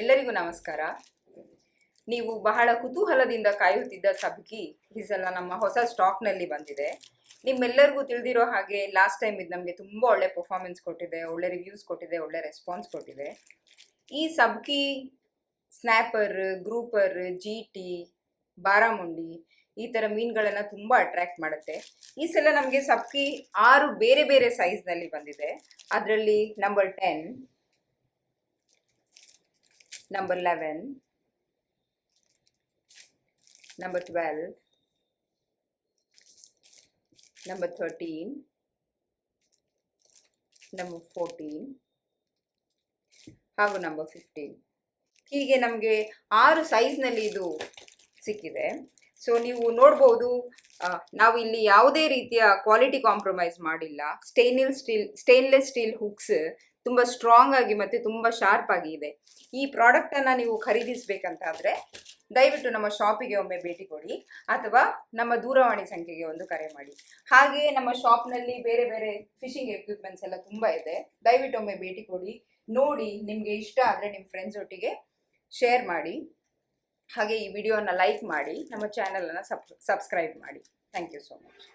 ಎಲ್ಲರಿಗೂ ನಮಸ್ಕಾರ. ನೀವು ಬಹಳ ಕುತೂಹಲದಿಂದ ಕಾಯುತ್ತಿದ್ದ ಸಬ್ಕಿ ಈ ಸಲ ನಮ್ಮ ಹೊಸ ಸ್ಟಾಕ್ನಲ್ಲಿ ಬಂದಿದೆ. ನಿಮ್ಮೆಲ್ಲರಿಗೂ ತಿಳಿದಿರೋ ಹಾಗೆ ಲಾಸ್ಟ್ ಟೈಮ್ ಇದು ನಮಗೆ ತುಂಬ ಒಳ್ಳೆ ಪರ್ಫಾರ್ಮೆನ್ಸ್ ಕೊಟ್ಟಿದೆ, ಒಳ್ಳೆ ರಿವ್ಯೂಸ್ ಕೊಟ್ಟಿದೆ, ಒಳ್ಳೆ ರೆಸ್ಪಾನ್ಸ್ ಕೊಟ್ಟಿದೆ. ಈ ಸಬ್ಕಿ ಸ್ನ್ಯಾಪರ್, ಗ್ರೂಪರ್, GT, ಬಾರಾಮುಂಡಿ ಈ ಥರ ಮೀನುಗಳನ್ನು ತುಂಬ ಅಟ್ರ್ಯಾಕ್ಟ್ ಮಾಡುತ್ತೆ. ಈ ಸಲ ನಮಗೆ ಸಬ್ಕಿ 6 ಬೇರೆ ಬೇರೆ ಸೈಜ್ನಲ್ಲಿ ಬಂದಿದೆ. ಅದರಲ್ಲಿ number 10, number 11, number 12, number 13, number 14 ಹಾಗೂ ನಂಬರ್ 15. ಹೀಗೆ ನಮಗೆ 6 ಸೈಜ್ನಲ್ಲಿ ಇದು ಸಿಕ್ಕಿದೆ. ಸೊ ನೀವು ನೋಡ್ಬೋದು, ನಾವು ಇಲ್ಲಿ ಯಾವುದೇ ರೀತಿಯ ಕ್ವಾಲಿಟಿ ಕಾಂಪ್ರಮೈಸ್ ಮಾಡಿಲ್ಲ. ಸ್ಟೇನ್ಲೆಸ್ ಸ್ಟೀಲ್ ಹುಕ್ಸ್ ತುಂಬ ಸ್ಟ್ರಾಂಗ್ ಆಗಿ ಮತ್ತು ತುಂಬ ಶಾರ್ಪ್ ಆಗಿ ಇದೆ. ಈ ಪ್ರಾಡಕ್ಟನ್ನು ನೀವು ಖರೀದಿಸಬೇಕಂತಾದರೆ ದಯವಿಟ್ಟು ನಮ್ಮ ಶಾಪಿಗೆ ಒಮ್ಮೆ ಭೇಟಿ ಕೊಡಿ ಅಥವಾ ನಮ್ಮ ದೂರವಾಣಿ ಸಂಖ್ಯೆಗೆ ಒಂದು ಕರೆ ಮಾಡಿ. ಹಾಗೆಯೇ ನಮ್ಮ ಶಾಪ್ನಲ್ಲಿ ಬೇರೆ ಬೇರೆ ಫಿಶಿಂಗ್ ಎಕ್ವಿಪ್ಮೆಂಟ್ಸ್ ಎಲ್ಲ ತುಂಬ ಇದೆ. ದಯವಿಟ್ಟು ಒಮ್ಮೆ ಭೇಟಿ ಕೊಡಿ, ನೋಡಿ. ನಿಮಗೆ ಇಷ್ಟ ಆದರೆ ನಿಮ್ಮ ಫ್ರೆಂಡ್ಸ್ ಒಟ್ಟಿಗೆ ಶೇರ್ ಮಾಡಿ. ಹಾಗೆ ಈ ವಿಡಿಯೋನ ಲೈಕ್ ಮಾಡಿ, ನಮ್ಮ ಚಾನಲನ್ನು ಸಬ್ಸ್ಕ್ರೈಬ್ ಮಾಡಿ. Thank you so much.